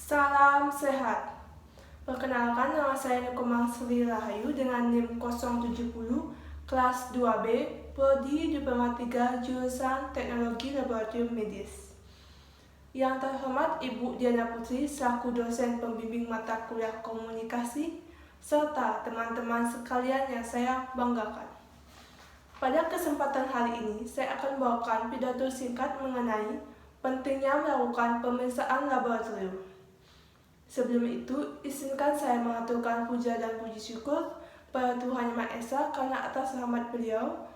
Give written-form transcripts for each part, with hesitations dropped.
Salam sehat. Perkenalkan, nama saya Nukomang Sri Rahayu dengan NIM 070 kelas 2B Prodi Diploma 3 jurusan Teknologi Laboratorium Medis. Yang terhormat Ibu Diana Putri selaku dosen pembimbing mata kuliah komunikasi serta teman-teman sekalian yang saya banggakan. Pada kesempatan hari ini, saya akan membawakan pidato singkat mengenai pentingnya melakukan pemeriksaan laboratorium. Sebelum itu, izinkan saya mengaturkan puja dan puji syukur pada Tuhan Yang Maha Esa karena atas rahmat beliau,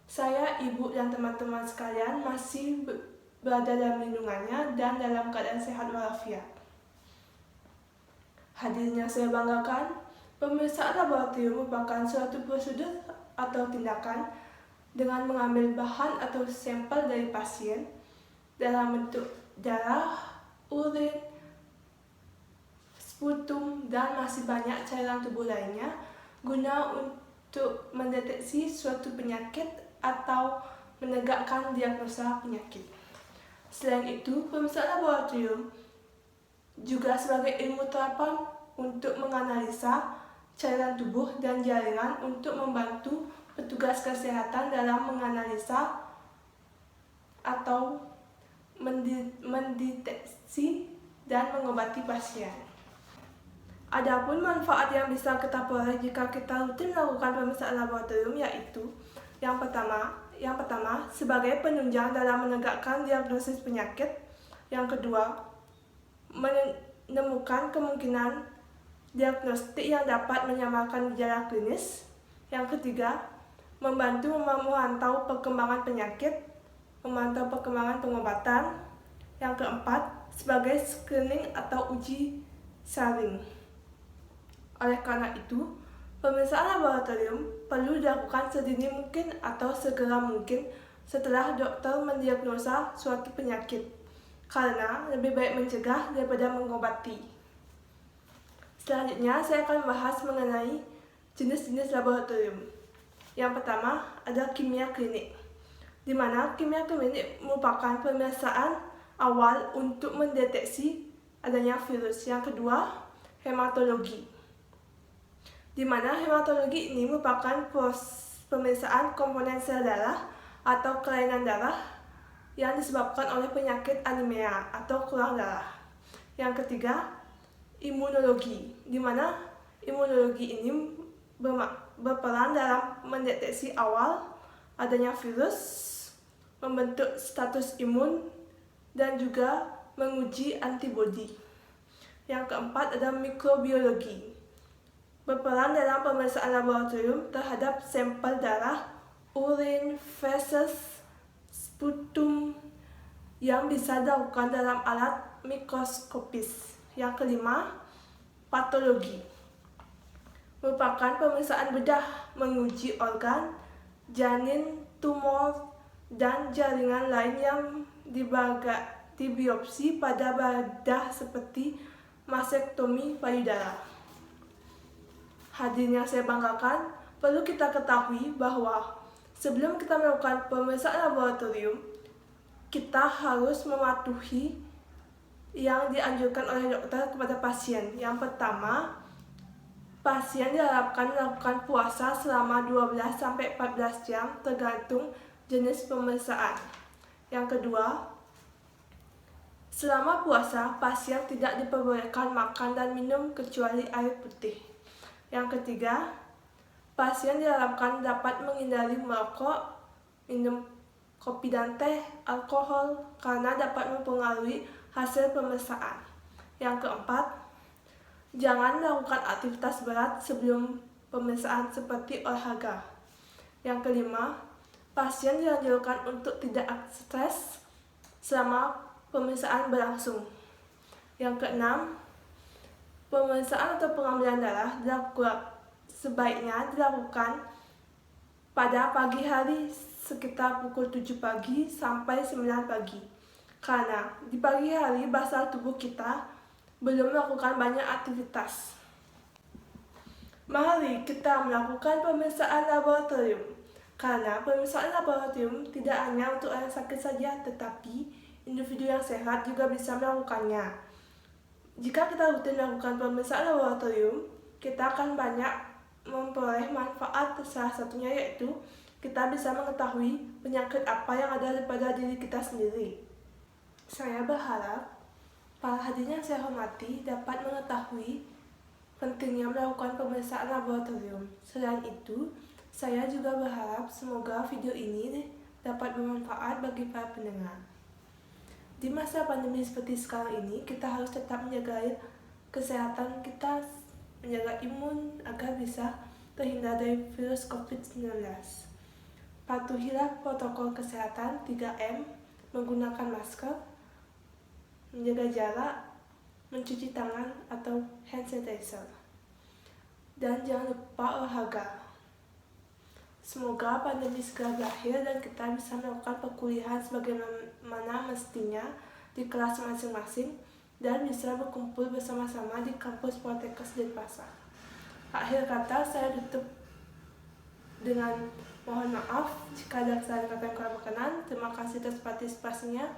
saya, ibu, dan teman-teman sekalian masih berada dalam lindungannya dan dalam keadaan sehat walafiat. Hadirin yang saya banggakan, pemeriksaan laboratorium merupakan suatu prosedur atau tindakan dengan mengambil bahan atau sampel dari pasien dalam bentuk darah, urin, sputum, dan masih banyak cairan tubuh lainnya guna untuk mendeteksi suatu penyakit atau menegakkan diagnosa penyakit. Selain itu, pemeriksaan laboratorium juga sebagai ilmu terapan untuk menganalisa cairan tubuh dan jaringan untuk membantu petugas kesehatan dalam menganalisa atau mendeteksi dan mengobati pasien. Adapun manfaat yang bisa kita peroleh jika kita rutin melakukan pemeriksaan laboratorium yaitu yang pertama sebagai penunjang dalam menegakkan diagnosis penyakit, yang kedua menemukan kemungkinan diagnostik yang dapat menyamarkan gejala klinis, yang ketiga membantu memantau perkembangan penyakit, memantau perkembangan pengobatan, yang keempat sebagai screening atau uji saring. Oleh karena itu, pemeriksaan laboratorium perlu dilakukan sedini mungkin atau segera mungkin setelah dokter mendiagnosa suatu penyakit, karena lebih baik mencegah daripada mengobati. Selanjutnya, saya akan membahas mengenai jenis-jenis laboratorium. Yang pertama adalah kimia klinik, di mana kimia klinik merupakan pemeriksaan awal untuk mendeteksi adanya virus. Yang kedua, hematologi, di mana hematologi ini merupakan pemeriksaan komponen sel darah atau kelainan darah yang disebabkan oleh penyakit anemia atau kurang darah. Yang ketiga, imunologi, di mana imunologi ini berperan dalam mendeteksi awal adanya virus, membentuk status imun, dan juga menguji antibodi. Yang keempat adalah mikrobiologi, berperan dalam pemeriksaan laboratorium terhadap sampel darah, urin, feses, sputum yang bisa dilakukan dalam alat mikroskopis. Yang kelima, patologi, merupakan pemeriksaan bedah menguji organ, janin, tumor, dan jaringan lain yang dibiopsi pada bedah seperti mastektomi payudara. Hadirin yang saya banggakan, perlu kita ketahui bahwa sebelum kita melakukan pemeriksaan laboratorium, kita harus mematuhi yang dianjurkan oleh dokter kepada pasien. Yang pertama, pasien diharapkan melakukan puasa selama 12-14 jam tergantung jenis pemeriksaan. Yang kedua, selama puasa, pasien tidak diperbolehkan makan dan minum kecuali air putih. Yang ketiga, pasien diharapkan dapat menghindari merokok, minum kopi dan teh, alkohol, karena dapat mempengaruhi hasil pemeriksaan. Yang keempat, jangan melakukan aktivitas berat sebelum pemeriksaan seperti olahraga. Yang kelima, pasien dianjurkan untuk tidak stres selama pemeriksaan berlangsung. Yang keenam, pemeriksaan atau pengambilan darah sebaiknya dilakukan pada pagi hari sekitar pukul 7 pagi sampai 9 pagi. Karena di pagi hari basal tubuh kita belum melakukan banyak aktivitas. Mari kita melakukan pemeriksaan laboratorium. Karena pemeriksaan laboratorium tidak hanya untuk orang sakit saja, tetapi individu yang sehat juga bisa melakukannya. Jika kita rutin melakukan pemeriksaan laboratorium, kita akan banyak memperoleh manfaat, salah satunya yaitu kita bisa mengetahui penyakit apa yang ada pada diri kita sendiri. Saya berharap para hadirin yang saya hormati dapat mengetahui pentingnya melakukan pemeriksaan laboratorium. Selain itu, saya juga berharap semoga video ini dapat bermanfaat bagi para pendengar. Di masa pandemi seperti sekarang ini, kita harus tetap menjaga kesehatan kita, menjaga imun agar bisa terhindar dari virus COVID-19. Patuhilah protokol kesehatan 3M, menggunakan masker, menjaga jarak, mencuci tangan atau hand sanitizer. Dan jangan lupa olahraga. Semoga pandemi segera berakhir dan kita bisa melakukan perkuliahan sebagaimana mestinya di kelas masing-masing dan bisa berkumpul bersama-sama di kampus Poltekkes Denpasar. Akhir kata, saya tutup dengan mohon maaf jika ada kesalahan kata yang kurang berkenan. Terima kasih atas partisipasinya.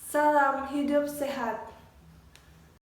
Salam hidup sehat.